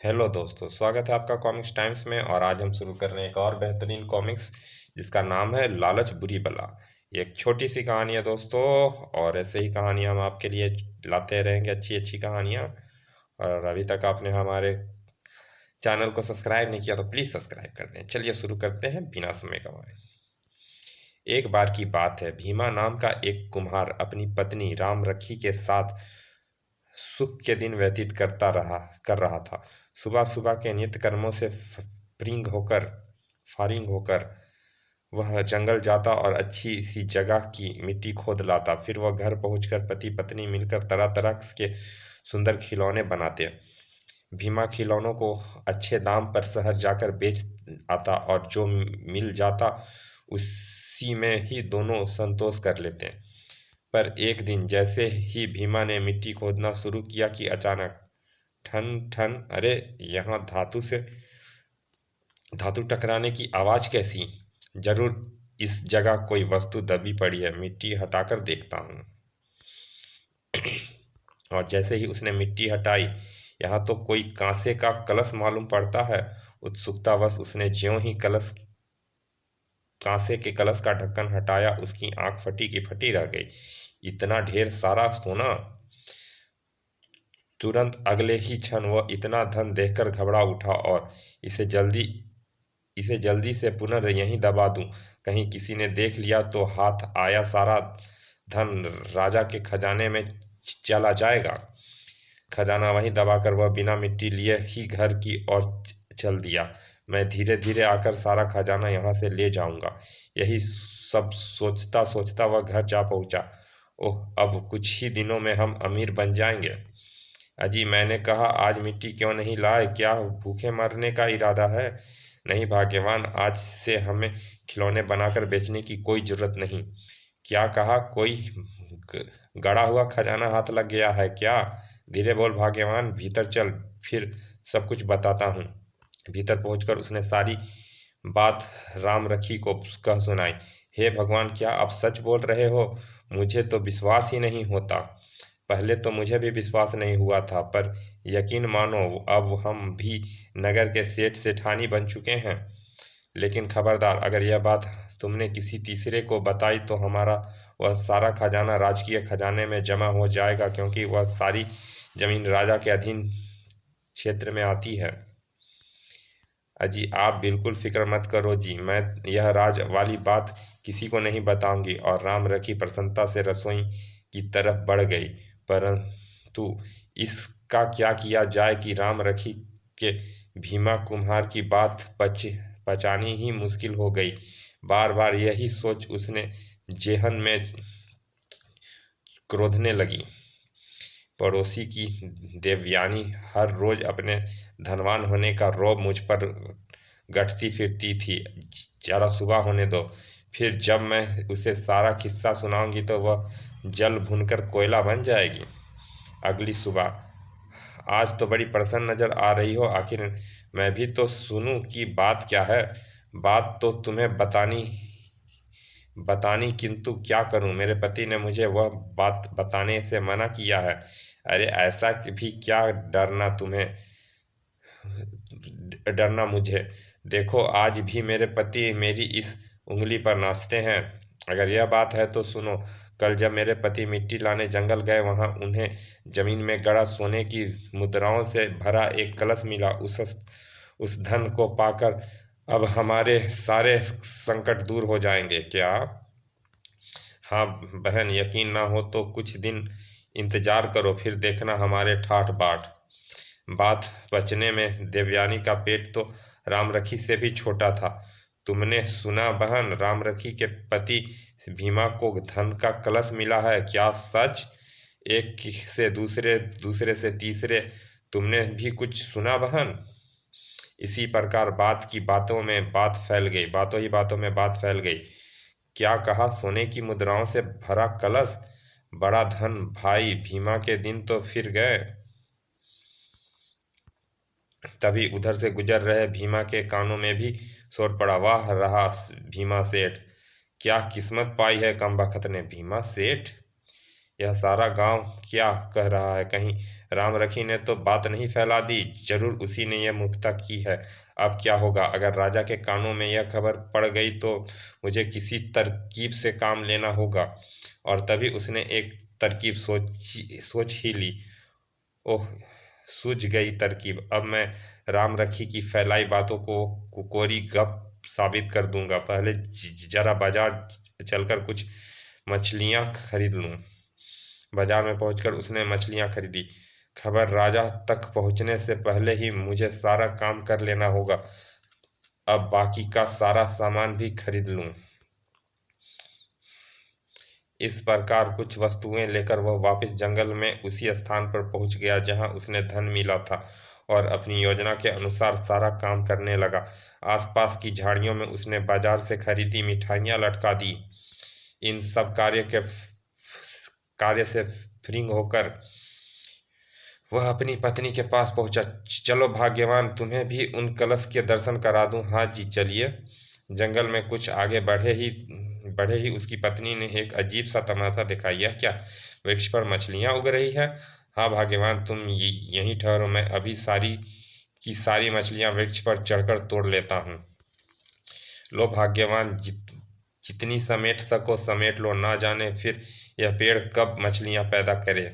Hello दोस्तों, स्वागत है आपका कॉमिक्स टाइम्स में। और आज हम शुरू कर रहे हैं एक और बेहतरीन कॉमिक्स जिसका नाम है लालच बुरी बला। ये एक छोटी सी कहानी है दोस्तों, और ऐसे ही कहानियाँ हम आपके लिए लाते रहेंगे, अच्छी अच्छी कहानियाँ। और अभी तक आपने हमारे चैनल को सब्सक्राइब नहीं किया तो प्लीज़ सब्सक्राइब कर दें। चलिए शुरू करते हैं बिना समय गंवाए। एक बार की बात है, भीमा नाम का एक कुम्हार अपनी पत्नी रामरखी के साथ सुख के दिन व्यतीत कर रहा था। सुबह सुबह के नित्य कर्मों से फारिग होकर वह जंगल जाता और अच्छी सी जगह की मिट्टी खोद लाता। फिर वह घर पहुंचकर पति पत्नी मिलकर तरह तरह के सुंदर खिलौने बनाते। भीमा खिलौनों को अच्छे दाम पर शहर जाकर बेच आता और जो मिल जाता उसी में ही दोनों संतोष कर लेते। पर एक दिन जैसे ही भीमा ने मिट्टी खोदना शुरू किया कि अचानक ठन ठन, अरे यहाँ धातु टकराने की आवाज कैसी? जरूर इस जगह कोई वस्तु दबी पड़ी है, मिट्टी हटाकर देखता हूँ। और जैसे ही उसने मिट्टी हटाई, यहाँ तो कोई कांसे का कलश मालूम पड़ता है। उत्सुकतावश उसने ज्यों ही कलश कांसे के कलश का ढक्कन हटाया, उसकी आंख फटी की फटी रह गई। इतना ढेर सारा सोना! तुरंत अगले ही क्षण वह इतना धन देखकर घबरा उठा और इसे जल्दी इसे जल्दी से पुनः यहीं दबा दूं, कहीं किसी ने देख लिया तो हाथ आया सारा धन राजा के खजाने में चला जाएगा। खजाना वहीं दबाकर वह बिना मिट्टी लिए ही घर की ओर चल दिया। मैं धीरे धीरे आकर सारा खजाना यहाँ से ले जाऊंगा। यही सब सोचता सोचता वह घर जा पहुंचा। ओह, अब कुछ ही दिनों में हम अमीर बन जाएंगे। अजी, मैंने कहा आज मिट्टी क्यों नहीं लाए? क्या भूखे मरने का इरादा है? नहीं भाग्यवान, आज से हमें खिलौने बनाकर बेचने की कोई जरूरत नहीं। क्या कहा? कोई गड़ा हुआ खजाना हाथ लग गया है क्या? धीरे बोल भाग्यवान, भीतर चल, फिर सब कुछ बताता हूँ। भीतर पहुंचकर उसने सारी बात रामरखी को कह सुनाई। हे भगवान, क्या आप सच बोल रहे हो? मुझे तो विश्वास ही नहीं होता। पहले तो मुझे भी विश्वास नहीं हुआ था, पर यकीन मानो, अब हम भी नगर के सेठ सेठानी बन चुके हैं। लेकिन खबरदार, अगर यह बात तुमने किसी तीसरे को बताई तो हमारा वह सारा खजाना राजकीय खजाने में जमा हो जाएगा, क्योंकि वह सारी जमीन राजा के अधीन क्षेत्र में आती है। अजी, आप बिल्कुल फिक्र मत करो जी, मैं यह राज वाली बात किसी को नहीं बताऊंगी। और रामरखी प्रसन्नता से रसोई की तरफ बढ़ गई। परंतु इसका क्या किया जाए कि रामरखी के भीमा कुम्हार की बात पचानी ही मुश्किल हो गई। बार बार यही सोच उसने जेहन में क्रोधने लगी। पड़ोसी की देवयानी हर रोज अपने धनवान होने का रौब मुझ पर गठती फिरती थी। जरा सुबह होने दो, फिर जब मैं उसे सारा किस्सा सुनाऊंगी तो वह जल भुनकर कोयला बन जाएगी। अगली सुबह, आज तो बड़ी प्रसन्न नजर आ रही हो, आखिर मैं भी तो सुनूं कि बात क्या है। बात तो तुम्हें बतानी बतानी किंतु क्या करूं, मेरे पति ने मुझे वह बात बताने से मना किया है। अरे ऐसा भी क्या डरना तुम्हें, डरना मुझे? देखो, आज भी मेरे पति मेरी इस उंगली पर नाचते हैं। अगर यह बात है तो सुनो। कल जब मेरे पति मिट्टी लाने जंगल गए, वहां उन्हें जमीन में गड़ा सोने की मुद्राओं से भरा एक कलश मिला। उस धन को पाकर अब हमारे सारे संकट दूर हो जाएंगे। क्या? हाँ बहन, यकीन ना हो तो कुछ दिन इंतजार करो, फिर देखना हमारे ठाठ बाट। बात बचने में देवयानी का पेट तो रामरखी से भी छोटा था। तुमने सुना बहन, रामरखी के पति भीमा को धन का कलश मिला है। क्या सच? एक से दूसरे, दूसरे से तीसरे। तुमने भी कुछ सुना बहन? इसी प्रकार बात की बातों में बात फैल गई, बातों ही बातों में बात फैल गई। क्या कहा? सोने की मुद्राओं से भरा कलश, बड़ा धन! भाई भीमा के दिन तो फिर गए। तभी उधर से गुजर रहे भीमा के कानों में भी शोर पड़ा। वाह रहा भीमा सेठ, क्या किस्मत पाई है कमबख्त ने। भीमा सेठ? यह सारा गांव क्या कह रहा है? कहीं रामरखी ने तो बात नहीं फैला दी? जरूर उसी ने यह मूर्खता की है। अब क्या होगा? अगर राजा के कानों में यह खबर पड़ गई तो मुझे किसी तरकीब से काम लेना होगा। और तभी उसने एक तरकीब सोच ही ली। ओह, सूझ गई तरकीब। अब मैं रामरखी की फैलाई बातों को कोरी गप साबित कर दूंगा। पहले जरा बाजार चलकर कुछ मछलियां खरीद लूं। बाजार में पहुंचकर उसने मछलियां खरीदी। खबर राजा तक पहुंचने से पहले ही मुझे सारा काम कर लेना होगा। अब बाकी का सारा सामान भी खरीद लूं। इस प्रकार कुछ वस्तुएं लेकर वह वापस जंगल में उसी स्थान पर पहुंच गया जहां उसने धन मिला था, और अपनी योजना के अनुसार सारा काम करने लगा। आसपास की झाड़ियों में उसने बाजार से खरीदी मिठाइयां लटका दी। इन सब कार्य से फ्रिंग होकर वह अपनी पत्नी के पास पहुंचा। चलो भाग्यवान, तुम्हें भी उन कलश के दर्शन करा दूं। हाँ जी, चलिए। जंगल में कुछ आगे बढ़े ही उसकी पत्नी ने एक अजीब सा तमाशा दिखा। यह क्या? वृक्ष पर मछलियां उग रही है? हाँ भाग्यवान, तुम यहीं ठहरो, मैं अभी सारी की सारी मछलियां वृक्ष पर चढ़कर तोड़ लेता हूँ। लो भाग्यवान, जितनी समेट सको समेट लो, ना जाने फिर यह पेड़ कब मछलियां पैदा करे।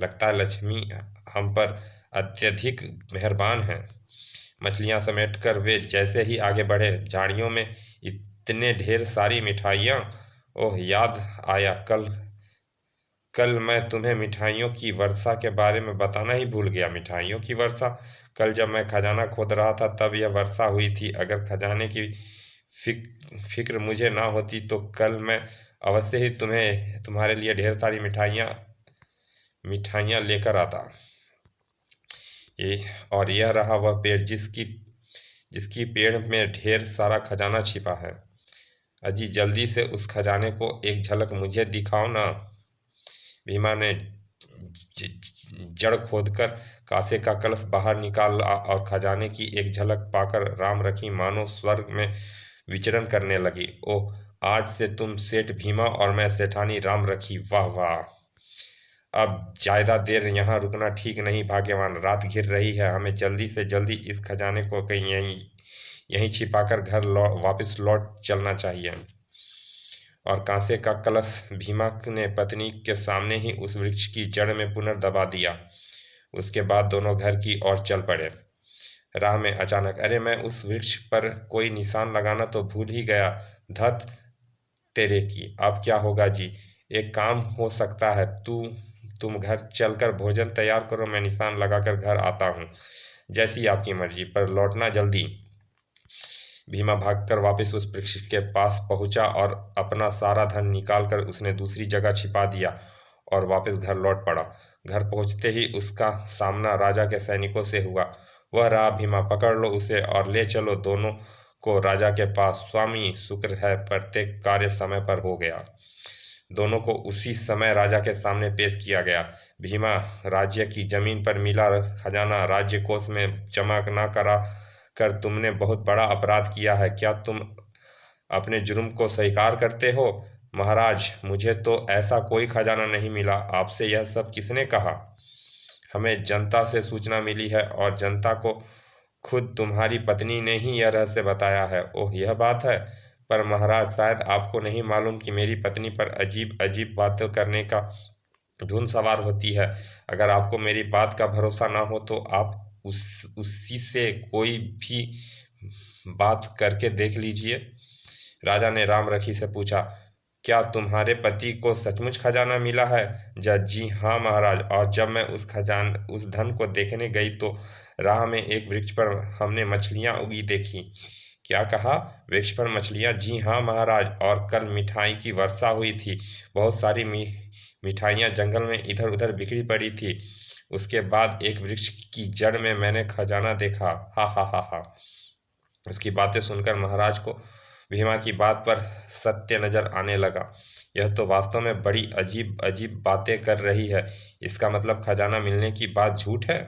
लगता है लक्ष्मी हम पर अत्यधिक मेहरबान है। मछलियां समेटकर वे जैसे ही आगे बढ़े, झाड़ियों में इतने ढेर सारी मिठाइयाँ। ओह, याद आया, कल कल मैं तुम्हें मिठाइयों की वर्षा के बारे में बताना ही भूल गया। मिठाइयों की वर्षा? कल जब मैं खजाना खोद रहा था तब यह वर्षा हुई थी। अगर खजाने की फिक्र मुझे ना होती तो कल मैं अवश्य ही तुम्हारे लिए ढेर सारी मिठाइयाँ लेकर आता। ये और यह रहा वह पेड़ जिसकी पेड़ में ढेर सारा खजाना छिपा है। अजी, जल्दी से उस खजाने को एक झलक मुझे दिखाओ ना। भीमा ने जड़ खोदकर कांसे का कलश बाहर निकाला और खजाने की एक झलक पाकर रामरखी मानो स्वर्ग में विचरण करने लगी। ओह, आज से तुम सेठ भीमा और मैं सेठानी रामरखी। वाह वाह! अब ज्यादा देर यहाँ रुकना ठीक नहीं भाग्यवान। रात घिर रही है, हमें जल्दी से जल्दी इस खजाने को कहीं यहीं छिपाकर घर वापस लौट चलना चाहिए। और कांसे का कलश भीमा ने पत्नी के सामने ही उस वृक्ष की जड़ में पुनर्दबा दिया। उसके बाद दोनों घर की ओर चल पड़े। राह में अचानक, अरे, मैं उस वृक्ष पर कोई निशान लगाना तो भूल ही गया। धत तेरे की! अब क्या होगा जी? एक काम हो सकता है, तुम घर चलकर भोजन तैयार करो, मैं निशान लगाकर घर आता हूँ। जैसी आपकी मर्जी, पर लौटना जल्दी। भीमा भागकर वापस उस वृक्ष के पास पहुंचा और अपना सारा धन निकालकर उसने दूसरी जगह छिपा दिया और वापस घर लौट पड़ा। घर पहुंचते ही उसका सामना राजा के सैनिकों से हुआ। वह रहा भीमा, पकड़ लो उसे और ले चलो दोनों को राजा के पास। स्वामी, शुक्र है प्रत्येक कार्य समय पर हो गया। दोनों को उसी समय राजा के सामने पेश किया गया। भीमा, राज्य की जमीन पर मिला खजाना राज्य कोष में जमा न करा कर तुमने बहुत बड़ा अपराध किया है। क्या तुम अपने जुर्म को स्वीकार करते हो? महाराज, मुझे तो ऐसा कोई खजाना नहीं मिला। आपसे यह सब किसने कहा? हमें जनता से सूचना मिली है और जनता को खुद तुम्हारी पत्नी ने ही यह रहस्य बताया है। ओह, यह बात है। पर महाराज, शायद आपको नहीं मालूम कि मेरी पत्नी पर अजीब अजीब बातें करने का धुन सवार होती है। अगर आपको मेरी बात का भरोसा ना हो तो आप उसी से कोई भी बात करके देख लीजिए। राजा ने रामरखी से पूछा, क्या तुम्हारे पति को सचमुच खजाना मिला है? जज, जी हाँ महाराज। और जब मैं उस धन को देखने गई तो राह में एक वृक्ष पर हमने मछलियां उगी देखी। क्या कहा? वृक्ष पर मछलियां? जी हाँ महाराज। और कल मिठाई की वर्षा हुई थी। बहुत सारी मिठाइयाँ जंगल में इधर उधर बिखरी पड़ी थी। उसके बाद एक वृक्ष की जड़ में मैंने खजाना देखा। हा हा हा हा! उसकी बातें सुनकर महाराज को भीमा की बात पर सत्य नजर आने लगा। यह तो वास्तव में बड़ी अजीब अजीब बातें कर रही है। इसका मतलब खजाना मिलने की बात झूठ है।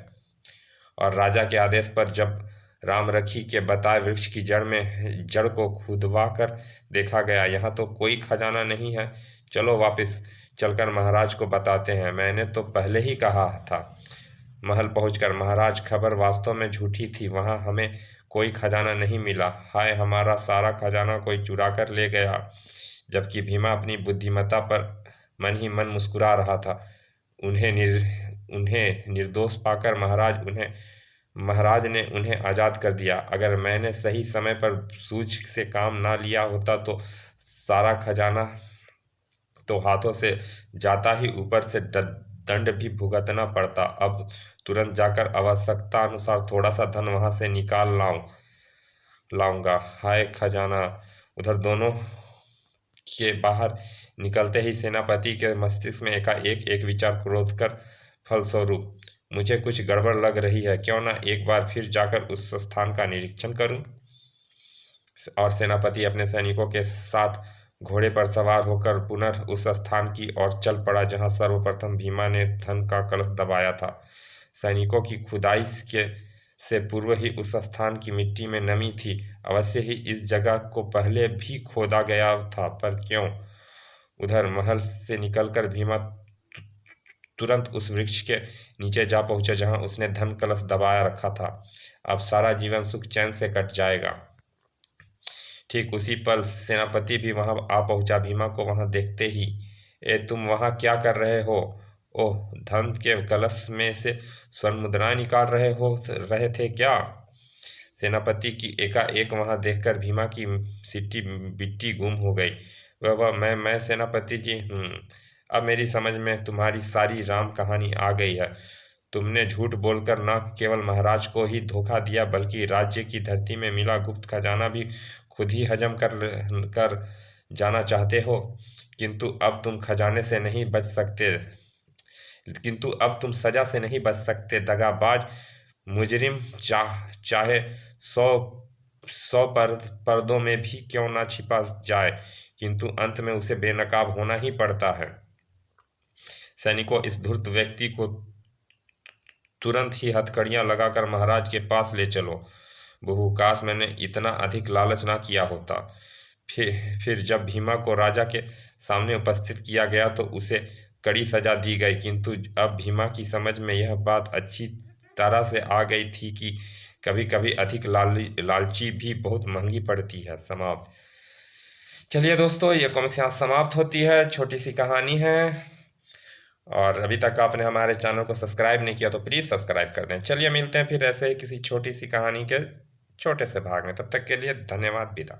और राजा के आदेश पर जब रामरखी के बताए वृक्ष की जड़ को खुदवा कर देखा गया, यहाँ तो कोई खजाना नहीं है। चलो वापस चलकर महाराज को बताते हैं। मैंने तो पहले ही कहा था। महल पहुंचकर महाराज, खबर वास्तव में झूठी थी। वहां हमें कोई खजाना नहीं मिला। हाय, हमारा सारा खजाना कोई चुरा कर ले गया। जबकि भीमा अपनी बुद्धिमत्ता पर मन ही मन मुस्कुरा रहा था। उन्हें निर्दोष पाकर महाराज ने उन्हें आज़ाद कर दिया। अगर मैंने सही समय पर सूझ से काम ना लिया होता तो सारा खजाना तो हाथों से जाता ही, ऊपर से दंड भी भुगतना पड़ता। अब तुरंत जाकर आवश्यकता अनुसार थोड़ा सा धन वहां से निकाल लाऊंगा। हाय खजाना। उधर दोनों के बाहर निकलते ही सेनापति के मस्तिष्क में एकाएक एक विचार क्रोध कर फलस्वरूप, मुझे कुछ गड़बड़ लग रही है, क्यों ना एक बार फिर जाकर उस स्थान का निरीक्षण करूं। और सेनापति अपने सैनिकों के साथ घोड़े पर सवार होकर पुनः उस स्थान की ओर चल पड़ा जहां सर्वप्रथम भीमा ने धन का कलश दबाया था। सैनिकों की खुदाई से पूर्व ही उस स्थान की मिट्टी में नमी थी। अवश्य ही इस जगह को पहले भी खोदा गया था, पर क्यों? उधर महल से निकलकर भीमा तुरंत उस वृक्ष के नीचे जा पहुंचा जहां उसने धन कलश दबाया रखा था। अब सारा जीवन सुख चैन से कट जाएगा। ठीक उसी पल सेनापति भी वहां आ पहुंचा। भीमा को वहां देखते ही, तुम वहां क्या कर रहे हो? ओह, धन के कलश में से स्वर्ण मुद्राएं निकाल रहे थे क्या? सेनापति की एकाएक वहां देखकर भीमा की सिट्टी बिट्टी गुम हो गई। वह मैं सेनापति जी, अब मेरी समझ में तुम्हारी सारी राम कहानी आ गई है। तुमने झूठ बोलकर न केवल महाराज को ही धोखा दिया, बल्कि राज्य की धरती में मिला गुप्त खजाना भी खुद ही हजम कर जाना चाहते हो। किंतु अब तुम सजा से नहीं बच सकते। दगाबाज मुजरिम चाहे सौ पर्दों में भी क्यों ना छिपा जाए, किंतु अंत में उसे बेनकाब होना ही पड़ता है। सैनिकों, इस धूर्त व्यक्ति को तुरंत ही हथकड़ियां लगाकर महाराज के पास ले चलो। बहू, काश मैंने इतना अधिक लालच ना किया होता। फिर जब भीमा को राजा के सामने उपस्थित किया गया तो उसे कड़ी सजा दी गई, किंतु अब भीमा की समझ में यह बात अच्छी तरह से आ गई थी कि कभी कभी अधिक लालची भी बहुत महंगी पड़ती है। समाप्त। चलिए दोस्तों, ये कॉमिक्स यहाँ समाप्त होती है। छोटी सी कहानी है, और अभी तक आपने हमारे चैनल को सब्सक्राइब नहीं किया तो प्लीज़ सब्सक्राइब कर दें। चलिए मिलते हैं फिर ऐसे ही किसी छोटी सी कहानी के छोटे से भाग में। तब तक के लिए धन्यवाद। विदा।